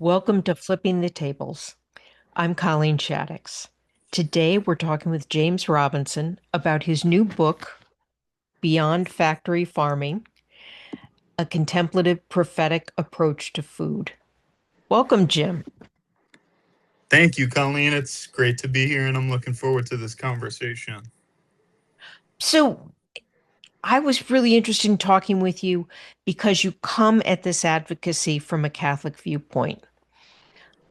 Welcome to Flipping the Tables. I'm Colleen Shaddix. Today we're talking with James Robinson about his new book, Beyond Factory Farming, a contemplative prophetic approach to food. Welcome, Jim. Thank you, Colleen. It's great to be here, and I'm looking forward to this conversation. So, I was really interested in talking with you because you come at this advocacy from a Catholic viewpoint.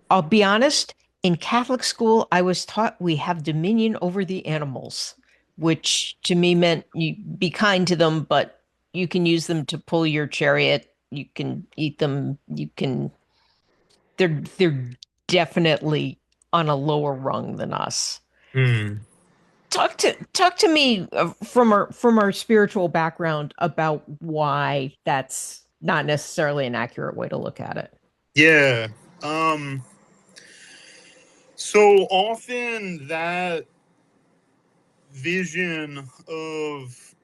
I'll be honest, in Catholic school, I was taught we have dominion over the animals, which to me meant you be kind to them, but you can use them to pull your chariot. You can eat them. They're definitely on a lower rung than us. Hmm. Talk to me from our spiritual background about why that's not necessarily an accurate way to look at it. Yeah. Um, so often that vision of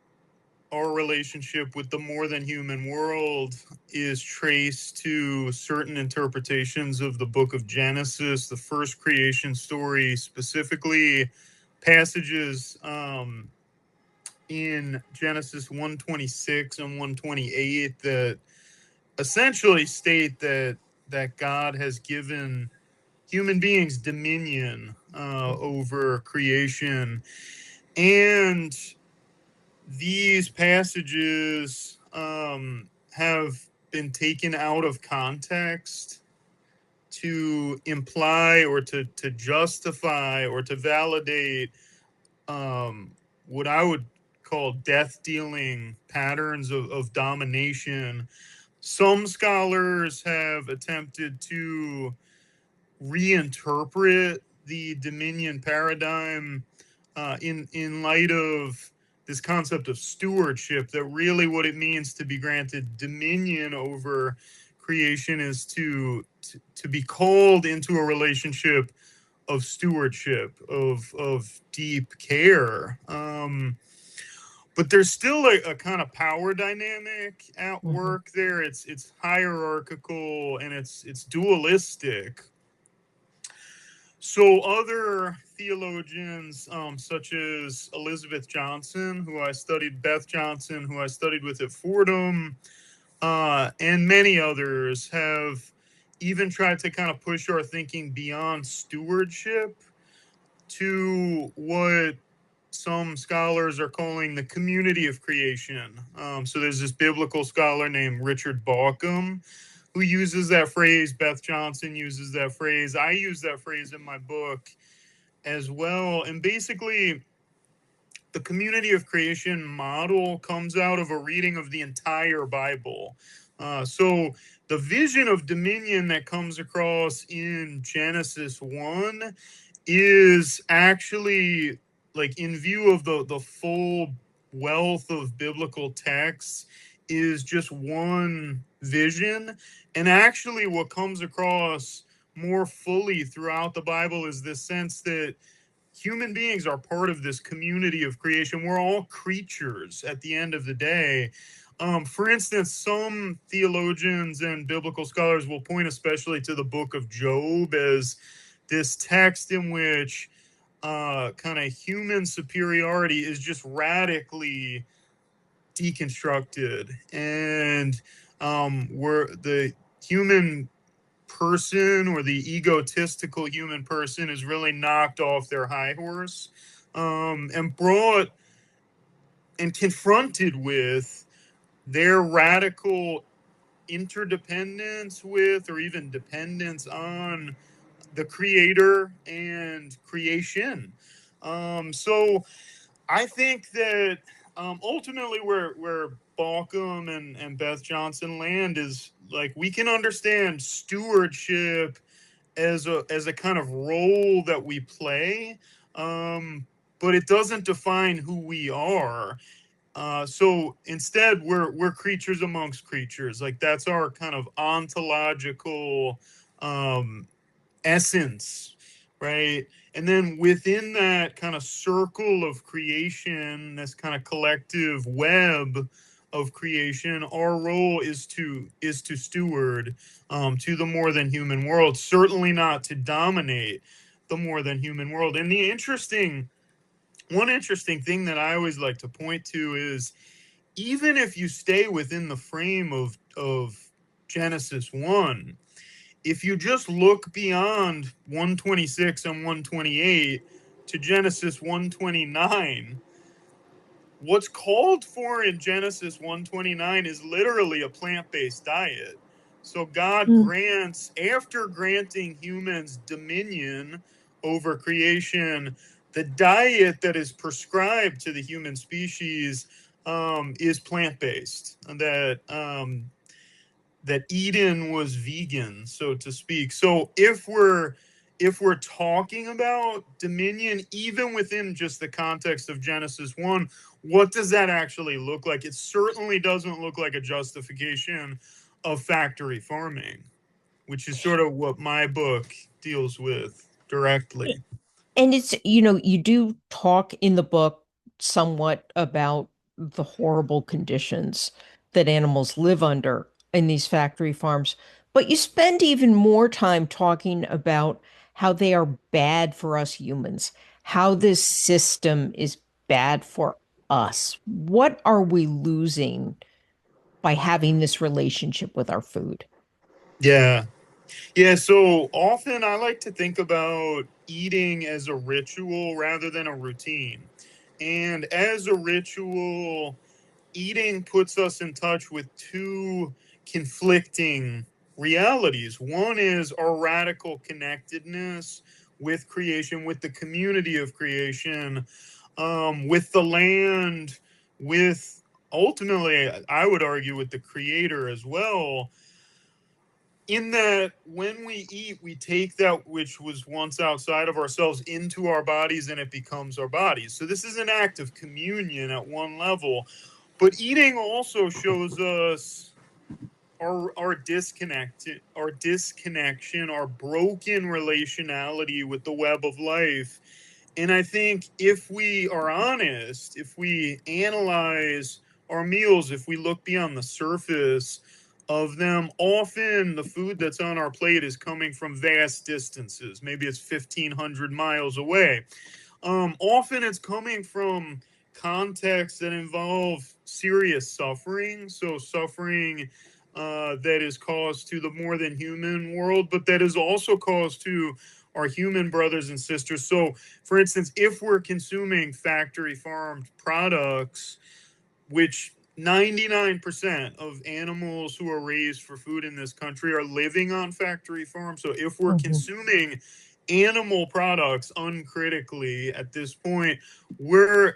our relationship with the more than human world is traced to certain interpretations of the book of Genesis, the first creation story, specifically passages in Genesis 126 and 128 that essentially state that God has given human beings dominion over creation, and these passages have been taken out of context to imply or to justify or to validate what I would call death dealing patterns of domination. Some scholars have attempted to reinterpret the dominion paradigm in light of this concept of stewardship. That really what it means to be granted dominion over creation is to be called into a relationship of stewardship, of deep care. But there's still a kind of power dynamic at Mhm. work there. It's hierarchical and it's dualistic. So other theologians, such as Elizabeth Johnson, Beth Johnson, who I studied with at Fordham, and many others, have even tried to kind of push our thinking beyond stewardship to what some scholars are calling the community of creation. So there's this biblical scholar named Richard Bauckham who uses that phrase. Beth Johnson uses that phrase. I use that phrase in my book as well. And basically, the community of creation model comes out of a reading of the entire Bible. So the vision of dominion that comes across in Genesis 1 is actually, like, in view of the full wealth of biblical texts, is just one vision. And actually what comes across more fully throughout the Bible is this sense that human beings are part of this community of creation. We're all creatures at the end of the day. For instance, some theologians and biblical scholars will point especially to the book of Job as this text in which kind of human superiority is just radically deconstructed, and where the human person or the egotistical human person is really knocked off their high horse, and brought and confronted with their radical interdependence with or even dependence on the creator and creation. So I think that ultimately where Balcom and Beth Johnson land is, like, we can understand stewardship as a kind of role that we play, um, but it doesn't define who we are. So instead, we're creatures amongst creatures. Like, that's our kind of ontological um, essence, right? And then within that kind of circle of creation, this kind of collective web of creation. Our role is to steward to the more than human world, certainly not to dominate the more than human world. And one interesting thing that I always like to point to is, even if you stay within the frame of Genesis 1, if you just look beyond 126 and 128 to Genesis 129, what's called for in Genesis 129 is literally a plant-based diet. So God Mm. grants, after granting humans dominion over creation, the diet that is prescribed to the human species is plant-based. That Eden was vegan, so to speak. So if we're talking about dominion, even within just the context of Genesis 1, what does that actually look like? It certainly doesn't look like a justification of factory farming, which is sort of what my book deals with directly. And it's, you do talk in the book somewhat about the horrible conditions that animals live under in these factory farms, but you spend even more time talking about how they are bad for us humans, how this system is bad for us. What are we losing by having this relationship with our food? Yeah. Yeah, so often I like to think about eating as a ritual rather than a routine. And as a ritual, eating puts us in touch with two conflicting realities. One is our radical connectedness with creation, with the community of creation, with the land, with ultimately, I would argue, with the creator as well, in that when we eat, we take that which was once outside of ourselves into our bodies and it becomes our bodies. So this is an act of communion at one level. But eating also shows us our disconnection, our broken relationality with the web of life. And I think if we are honest, if we analyze our meals, if we look beyond the surface of them, often the food that's on our plate is coming from vast distances. Maybe it's 1,500 miles away. Often it's coming from contexts that involve serious suffering. So, suffering that is caused to the more than human world, but that is also caused to our human brothers and sisters. So, for instance, if we're consuming factory farmed products, which 99% of animals who are raised for food in this country are living on factory farms. So if we're Mhm. consuming animal products uncritically at this point, we're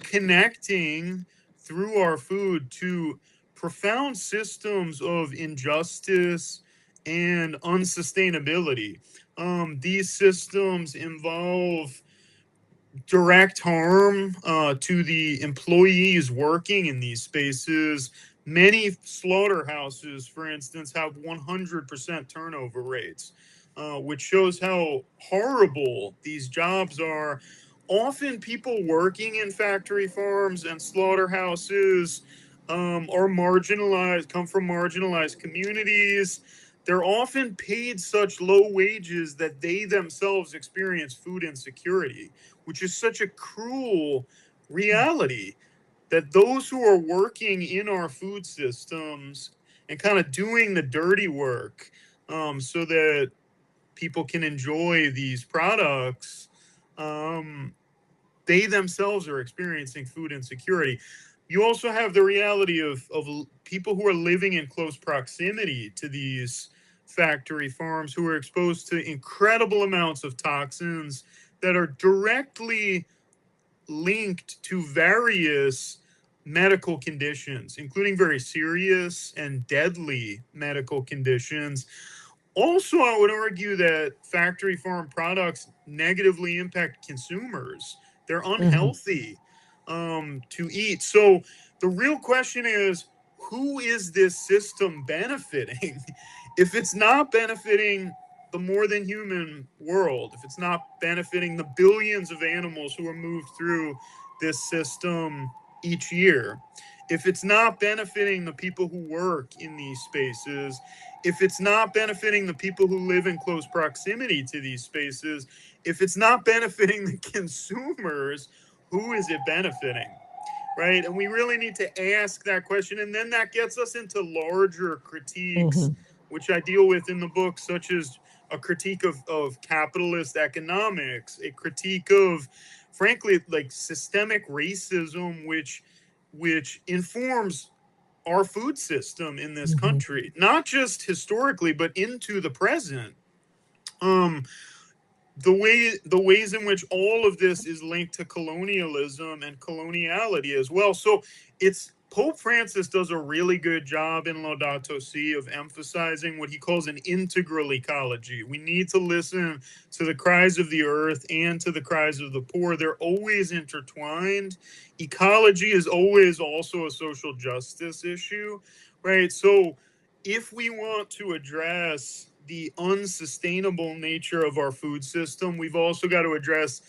connecting through our food to profound systems of injustice and unsustainability. These systems involve direct harm to the employees working in these spaces. Many slaughterhouses, for instance, have 100% turnover rates, which shows how horrible these jobs are. Often, people working in factory farms and slaughterhouses are marginalized, come from marginalized communities. They're often paid such low wages that they themselves experience food insecurity, which is such a cruel reality, that those who are working in our food systems and kind of doing the dirty work so that people can enjoy these products, um, they themselves are experiencing food insecurity. You also have the reality of people who are living in close proximity to these factory farms who are exposed to incredible amounts of toxins that are directly linked to various medical conditions, including very serious and deadly medical conditions. Also, I would argue that factory farm products negatively impact consumers. They're Mhm. unhealthy to eat. So the real question is, who is this system benefiting? If it's not benefiting the more than human world, if it's not benefiting the billions of animals who are moved through this system each year, if it's not benefiting the people who work in these spaces, if it's not benefiting the people who live in close proximity to these spaces, if it's not benefiting the consumers, who is it benefiting? Right? And we really need to ask that question. And then that gets us into larger critiques, Hmm. which I deal with in the book, such as a critique of capitalist economics, a critique of, frankly, like systemic racism, which informs our food system in this Hmm. country, not just historically, but into the present. Um, the ways in which all of this is linked to colonialism and coloniality as well. So it's Pope Francis does a really good job in Laudato Si of emphasizing what he calls an integral ecology. We need to listen to the cries of the earth and to the cries of the poor. They're always intertwined. Ecology is always also a social justice issue, right? So if we want to address the unsustainable nature of our food system, we've also got to address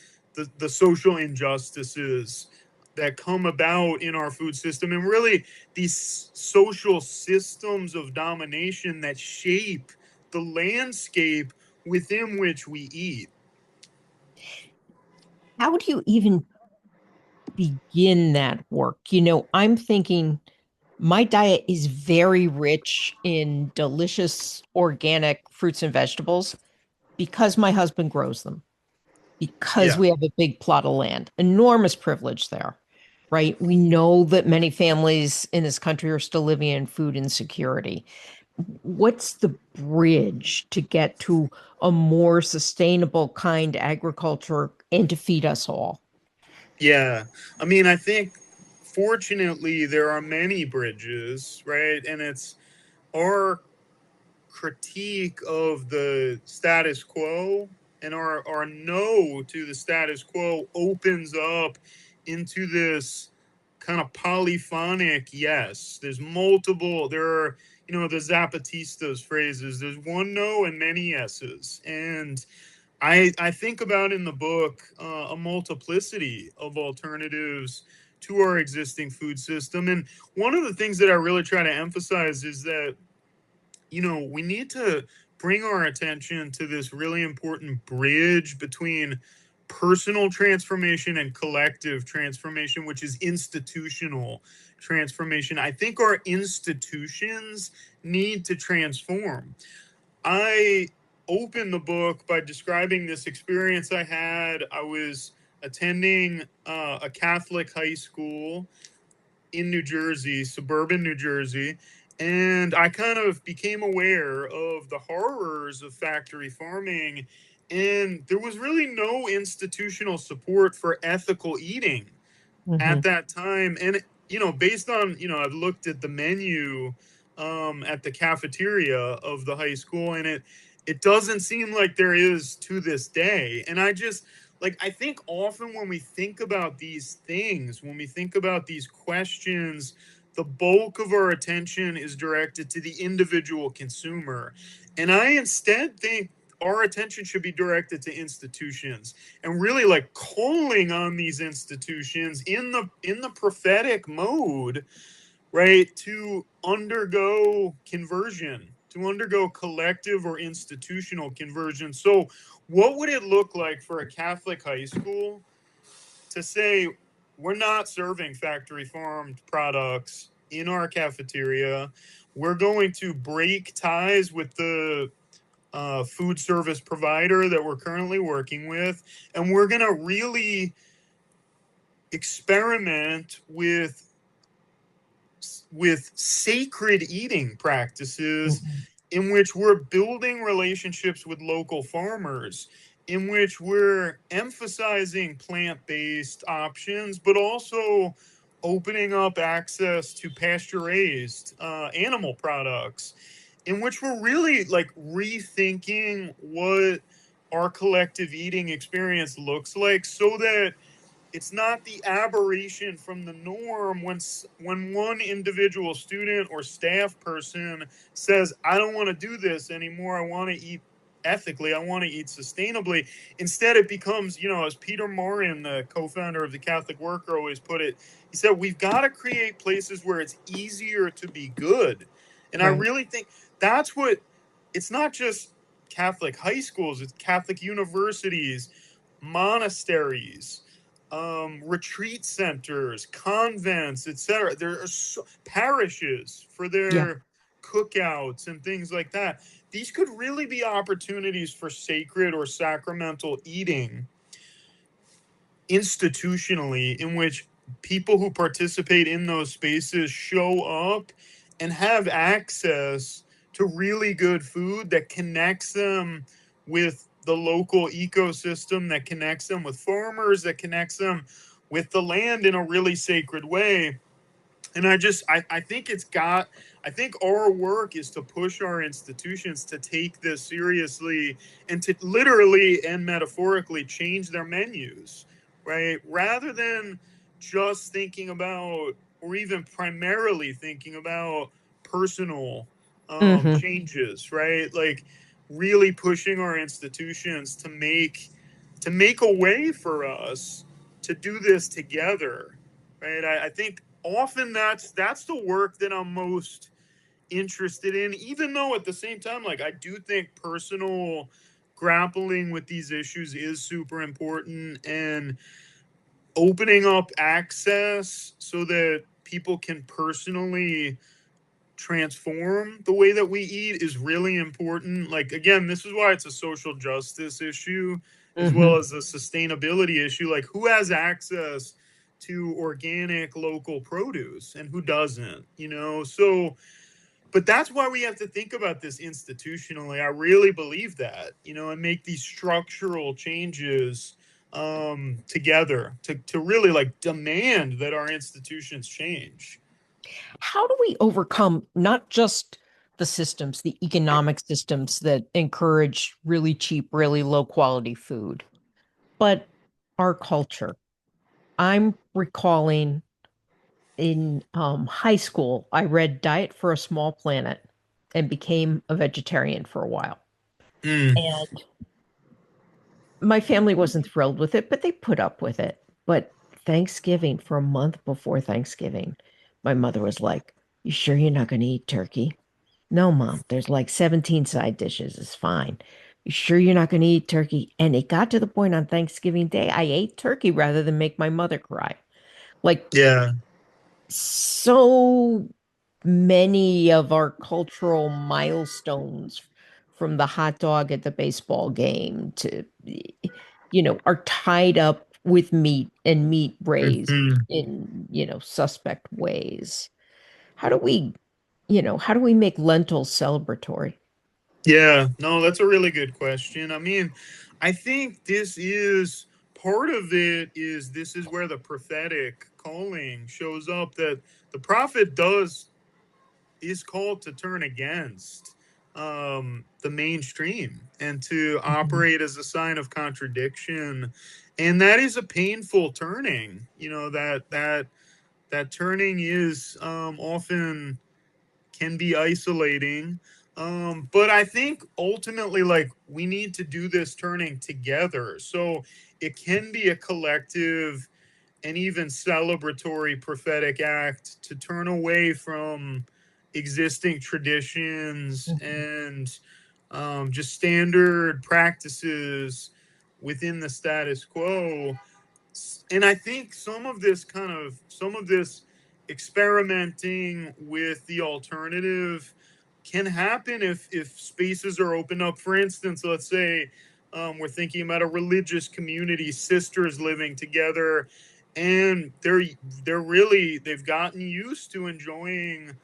the social injustices that come about in our food system, and really these social systems of domination that shape the landscape within which we eat. How do you even begin that work? I'm thinking my diet is very rich in delicious organic fruits and vegetables because my husband grows them, because Yeah. we have a big plot of land, enormous privilege there, right? We know that many families in this country are still living in food insecurity. What's the bridge to get to a more sustainable kind agriculture and to feed us all? Yeah. I mean, I think fortunately there are many bridges, right? And it's our critique of the status quo and our no to the status quo opens up into this kind of polyphonic yes. There's multiple, there are, the Zapatista's phrases, there's one no and many yeses. And I think about in the book a multiplicity of alternatives to our existing food system. And one of the things that I really try to emphasize is that we need to bring our attention to this really important bridge between personal transformation and collective transformation, which is institutional transformation. I think our institutions need to transform. I opened the book by describing this experience I had. I was attending a Catholic high school in New Jersey, suburban New Jersey, and I kind of became aware of the horrors of factory farming. And there was really no institutional support for ethical eating Hmm. at that time. And, based on, I've looked at the menu at the cafeteria of the high school, and it doesn't seem like there is to this day. And I think often when we think about these things, when we think about these questions, the bulk of our attention is directed to the individual consumer. And I instead think our attention should be directed to institutions, and really like calling on these institutions in the prophetic mode, right, to undergo conversion, to undergo collective or institutional conversion. So what would it look like for a Catholic high school to say, we're not serving factory farmed products in our cafeteria, we're going to break ties with the food service provider that we're currently working with, and we're going to really experiment with sacred eating practices Hmm. in which we're building relationships with local farmers, in which we're emphasizing plant-based options, but also opening up access to pasture-raised animal products, in which we're really like rethinking what our collective eating experience looks like, so that it's not the aberration from the norm when one individual student or staff person says, I don't want to do this anymore, I want to eat ethically. I want to eat sustainably. Instead, it becomes, as Peter Morin, the co-founder of the Catholic Worker, always put it, he said, we've got to create places where it's easier to be good. And I Right. really think that's what, it's not just Catholic high schools, it's Catholic universities, monasteries, retreat centers, convents, etc. There are parishes for Yeah. their cookouts and things like that. These could really be opportunities for sacred or sacramental eating institutionally, in which people who participate in those spaces show up and have access to really good food that connects them with the local ecosystem, that connects them with farmers, that connects them with the land in a really sacred way. And I think I think our work is to push our institutions to take this seriously and to literally and metaphorically change their menus, right? Rather than just thinking about, or even primarily thinking about, personal Hmm. changes, right? Like really pushing our institutions to make a way for us to do this together, right? I think often that's the work that I'm most interested in, even though at the same time, like, I do think personal grappling with these issues is super important, and opening up access so that people can personally transform the way that we eat is really important. Like, again, this is why it's a social justice issue as well Hmm. as a sustainability issue. Like, who has access to organic local produce and who doesn't, so, but that's why we have to think about this institutionally. I really believe that, and make these structural changes together to really like demand that our institutions change. How do we overcome not just the systems, the economic systems that encourage really cheap, really low quality food, but our culture? I'm recalling in high school, I read Diet for a Small Planet and became a vegetarian for a while. Mm. And my family wasn't thrilled with it, but they put up with it. But Thanksgiving, for a month before Thanksgiving, my mother was like, "You sure you're not going to eat turkey?" "No, Mom, there's like 17 side dishes. It's fine." "You sure you're not going to eat turkey?" And it got to the point on Thanksgiving Day, I ate turkey rather than make my mother cry. Like, Yeah. so many of our cultural milestones, from the hot dog at the baseball game to, are tied up with meat and meat raised Mhm. in, suspect ways. How do we, how do we make lentils celebratory? Yeah, no, that's a really good question. I mean, I think this is part of it, is this is where the prophetic calling shows up, that the prophet does is called to turn against the mainstream and to Mhm. operate as a sign of contradiction, and that is a painful turning. That turning is often can be isolating. But I think ultimately, like, we need to do this turning together. So it can be a collective and even celebratory prophetic act to turn away from existing traditions Mhm. and just standard practices within the status quo. And I think some of this experimenting with the alternative can happen if spaces are opened up. For instance, let's say we're thinking about a religious community, sisters living together, and they've gotten used to enjoying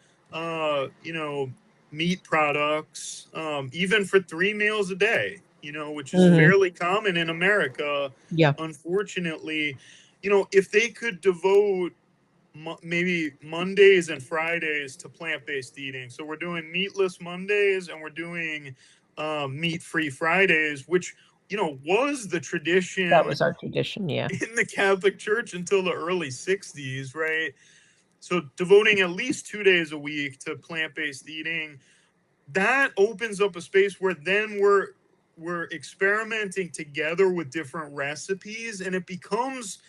meat products, even for 3 meals a day, which is Mhm. fairly common in America, Yeah. unfortunately. If they could devote maybe Mondays and Fridays to plant-based eating. So we're doing meatless Mondays and we're doing meat-free Fridays, which was the That tradition was our tradition. Yeah. in the Catholic Church until the early '60s, right? So devoting at least 2 days a week to plant-based eating, that opens up a space where then we're experimenting together with different recipes, and it becomes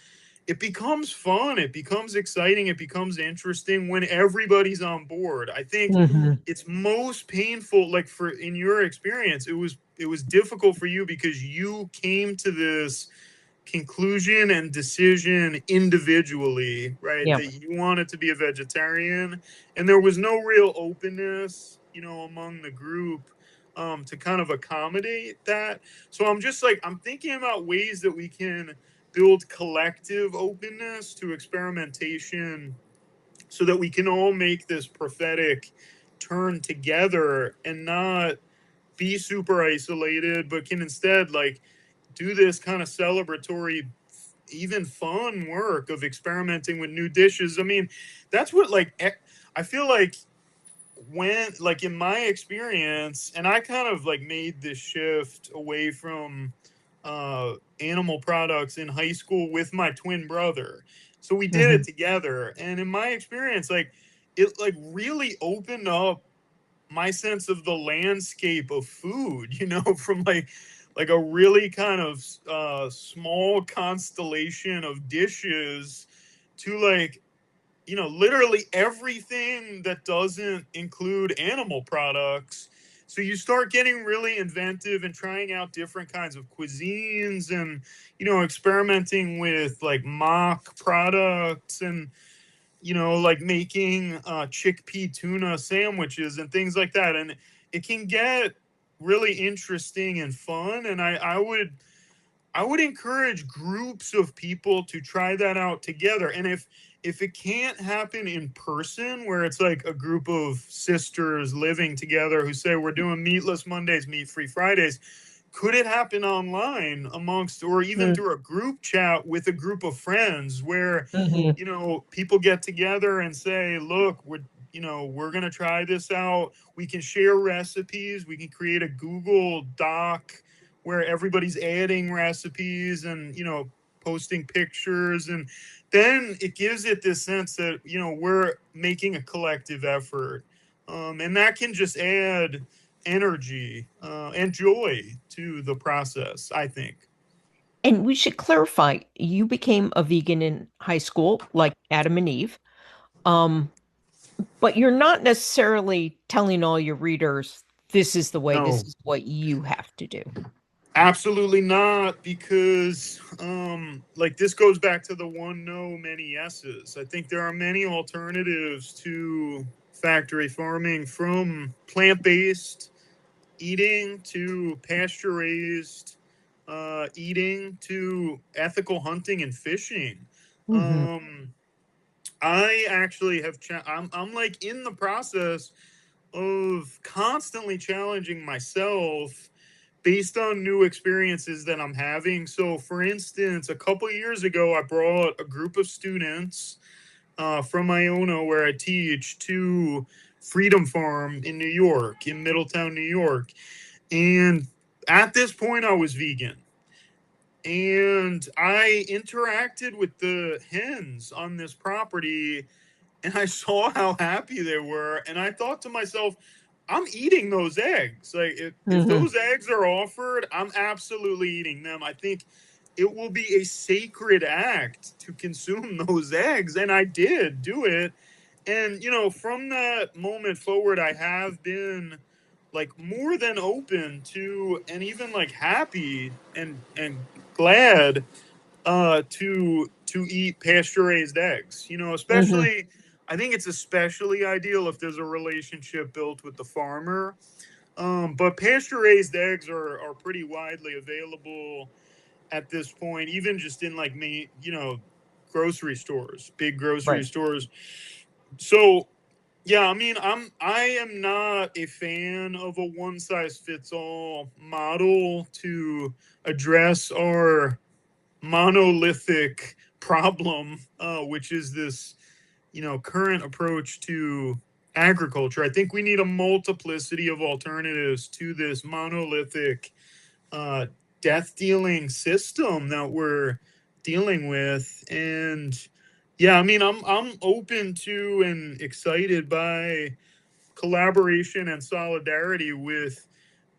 fun, it becomes exciting, it becomes interesting when everybody's on board. I think Hmm. it's most painful, like for in your experience, it was difficult for you because you came to this conclusion and decision individually, right? Yeah. That you wanted to be a vegetarian, and there was no real openness, among the group, to kind of accommodate that. So I'm just like, I'm thinking about ways that we can build collective openness to experimentation so that we can all make this prophetic turn together and not be super isolated, but can instead like do this kind of celebratory, even fun work of experimenting with new dishes. I mean, that's what I feel like when, like, in my experience, and I kind of like made this shift away from animal products in high school with my twin brother. So we did it Hmm. together, and in my experience, like, it like really opened up my sense of the landscape of food, from like a really kind of small constellation of dishes to like, literally everything that doesn't include animal products. So you start getting really inventive and trying out different kinds of cuisines and, experimenting with like mock products and, like making chickpea tuna sandwiches and things like that. And it can get really interesting and fun. And I would encourage groups of people to try that out together. And if it can't happen in person, where it's like a group of sisters living together who say we're doing meatless Mondays, meat free Fridays, could it happen online amongst, or even through a group chat with a group of friends where, Hmm. people get together and say, look, we're going to try this out. We can share recipes. We can create a Google Doc where everybody's adding recipes and, posting pictures. And then it gives it this sense that, we're making a collective effort. And that can just add energy and joy to the process, I think. And we should clarify, you became a vegan in high school, like Adam and Eve. Um, but you're not necessarily telling all your readers, this is the way, this No, is what you have to do. absolutely not, because like, this goes back to the one no, many yeses. I think there are many alternatives to factory farming, from plant-based eating to pasture raised eating to ethical hunting and fishing. Hmm. Um, I actually I'm like in the process of constantly challenging myself based on new experiences that I'm having. So, for instance, a couple years ago, I brought a group of students from Iona, where I teach, to Freedom Farm in New York, in Middletown, New York. And at this point, I was vegan. And I interacted with the hens on this property, and I saw how happy they were. And I thought to myself, I'm eating those eggs. Like, if Hmm. those eggs are offered, I'm absolutely eating them. I think it will be a sacred act to consume those eggs. And I did do it. And, from that moment forward, I have been like more than open to, and even like happy and glad to eat pasture raised eggs. Hmm. Especially, I think it's especially ideal if there's a relationship built with the farmer. But pasture raised eggs are pretty widely available at this point, even just in like me, grocery stores, big grocery Right. stores. So yeah, I mean, I am not a fan of a one size fits all model to address our monolithic problem, which is this, current approach to agriculture. I think we need a multiplicity of alternatives to this monolithic, uh, death dealing system that we're dealing with. And yeah, I mean, I'm open to and excited by collaboration and solidarity with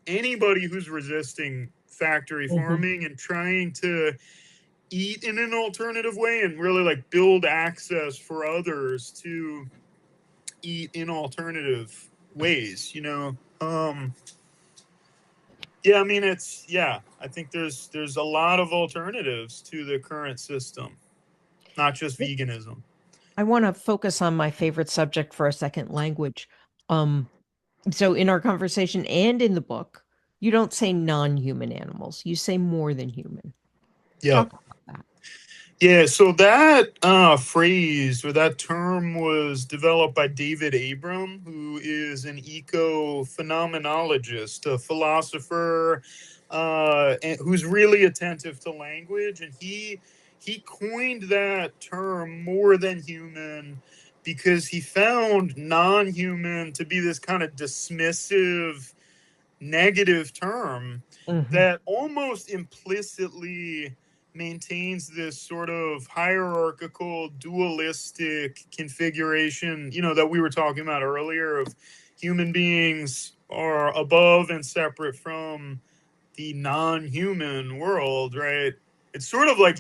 anybody who's resisting factory Hmm. farming and trying to eat in an alternative way and really like build access for others to eat in alternative ways, you know. Yeah, I mean it's yeah, I think there's a lot of alternatives to the current system, not just veganism. I want to focus on my favorite subject for a second, language. Um, so in our conversation and in the book, you don't say non-human animals. You say more than human. Yep. Talk about that. Yeah, so that phrase or that term was developed by David Abram, who is an eco phenomenologist, a philosopher, who's really attentive to language, and he coined that term "more than human" because he found non-human to be this kind of dismissive, negative term Hmm. that almost implicitly maintains this sort of hierarchical dualistic configuration, you know, that we were talking about earlier of human beings are above and separate from the non-human world, right? It's sort of like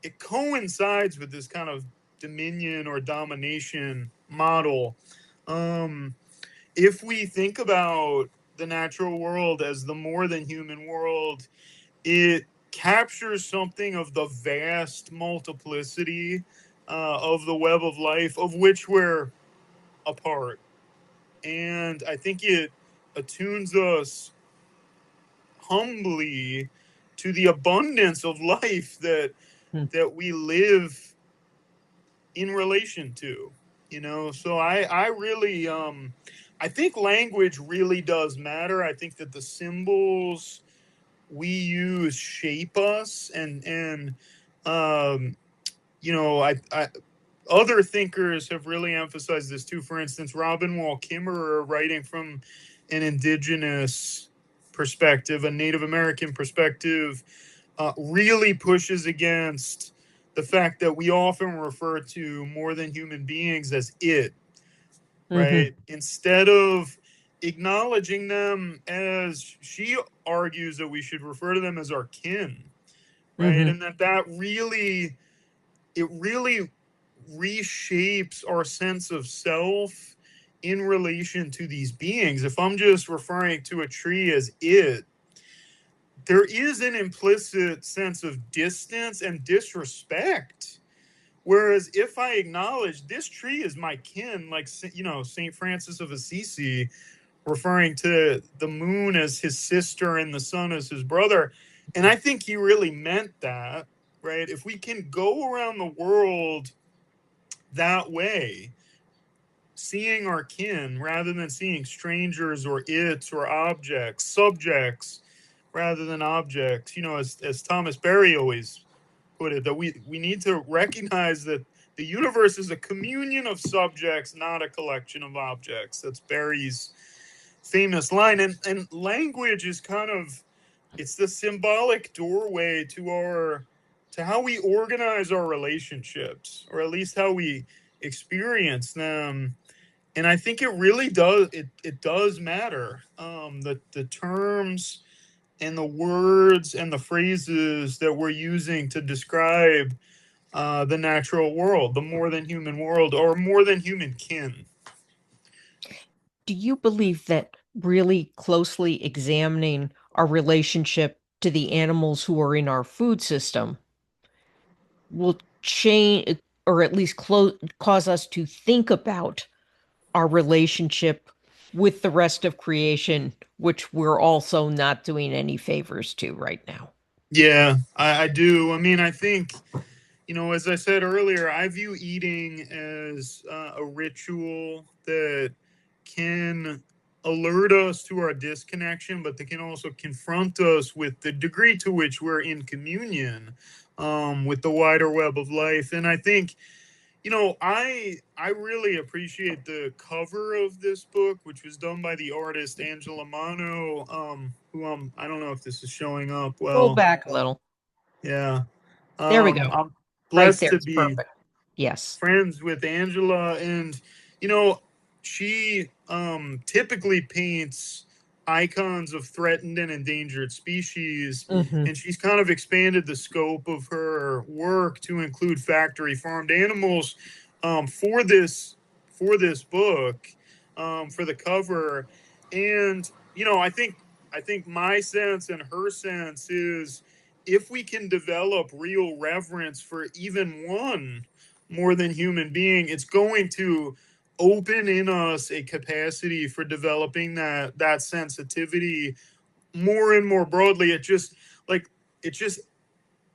it coincides with this kind of dominion or domination model. um if we think about the natural world as the more than human world, it captures something of the vast multiplicity of the web of life of which we're a part. And I think it attunes us humbly to the abundance of life that we live in relation to, you know. So I really I think language really does matter. I think that the symbols we use shape us, and um you know, I other thinkers have really emphasized this too. For instance, Robin Wall Kimmerer, writing from an indigenous perspective, a Native American perspective, really pushes against the fact that we often refer to more than human beings as it, Hmm. right? Instead of acknowledging them as she argues that we should refer to them as our kin, right? Hmm. And that really, it really reshapes our sense of self in relation to these beings. If I'm just referring to a tree as it, there is an implicit sense of distance and disrespect. Whereas if I acknowledge this tree is my kin, like, you know, Saint Francis of Assisi referring to the moon as his sister and the sun as his brother, and I think he really meant that, right? If we can go around the world that way, seeing our kin rather than seeing strangers or its or objects, subjects rather than objects, you know, as Thomas Berry always put it, that we need to recognize that the universe is a communion of subjects, not a collection of objects. That's Berry's famous line. And language is kind of, it's the symbolic doorway to our, to how we organize our relationships, or at least how we experience them. And I think it really does, it does matter. The terms and the words and the phrases that we're using to describe the natural world, the more than human world, or more than human kin. Do you believe that really closely examining our relationship to the animals who are in our food system will change, or at least cause us to think about our relationship with the rest of creation, which we're also not doing any favors to right now? Yeah, I do. I mean, I think, you know, as I said earlier, I view eating as a ritual that can alert us to our disconnection, but that can also confront us with the degree to which we're in communion with the wider web of life. And I think, you know, I really appreciate the cover of this book, which was done by the artist Angela Mano, who I don't know if this is showing up Pull well. back a little. Yeah, There we go. I'm Right blessed there. to It's be perfect. Yes. friends with Angela, and you know, she typically paints icons of threatened and endangered species, Hmm. and she's kind of expanded the scope of her work to include factory farmed animals for this book, for the cover. And I think my sense and her sense is, if we can develop real reverence for even one more than human being, it's going to open in us a capacity for developing that sensitivity more and more broadly. It just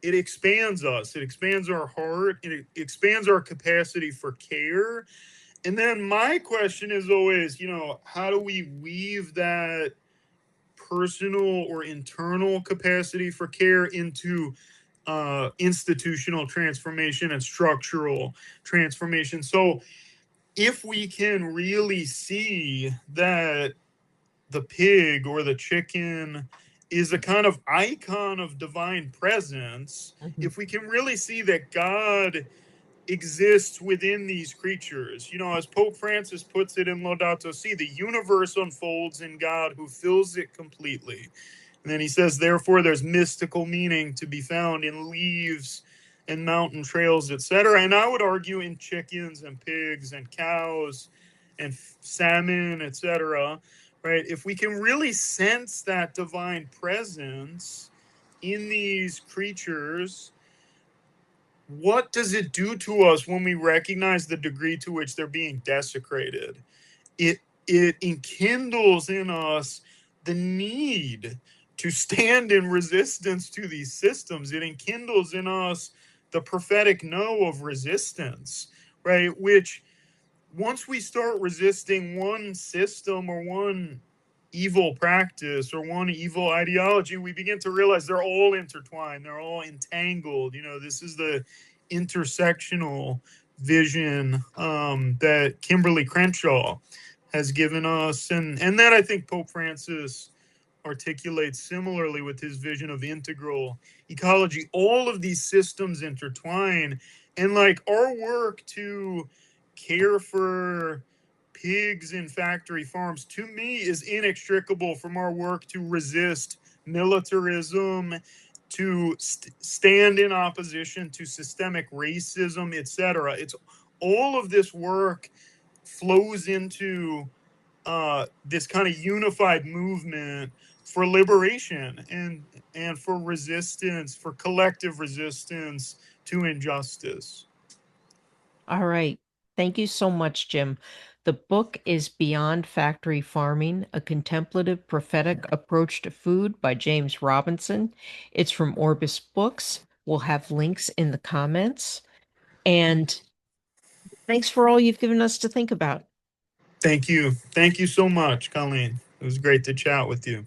it expands us, it expands our heart, it expands our capacity for care. And then my question is always, how do we weave that personal or internal capacity for care into institutional transformation and structural transformation? So if we can really see that the pig or the chicken is a kind of icon of divine presence, Hmm. if we can really see that God exists within these creatures, as Pope Francis puts it in Laudato Si, the universe unfolds in God who fills it completely. And then he says, therefore, there's mystical meaning to be found in leaves and mountain trails, etc. And I would argue in chickens and pigs and cows and salmon, etc. Right? If we can really sense that divine presence in these creatures, what does it do to us when we recognize the degree to which they're being desecrated? It enkindles in us the need to stand in resistance to these systems. It enkindles in us the prophetic no of resistance, right? Which, once we start resisting one system or one evil practice or one evil ideology, we begin to realize they're all intertwined, they're all entangled. This is the intersectional vision that Kimberly Crenshaw has given us, and that I think Pope Francis articulates similarly with his vision of integral ecology. All of these systems intertwine, and like our work to care for pigs in factory farms, to me, is inextricable from our work to resist militarism, to stand in opposition to systemic racism, etc. It's all of this work flows into this kind of unified movement for liberation and for resistance, for collective resistance to injustice. All right. Thank you so much, Jim. The book is Beyond Factory Farming, a contemplative prophetic approach to food by James Robinson. It's from Orbis Books. We'll have links in the comments. And thanks for all you've given us to think about. Thank you so much, Colleen. It was great to chat with you.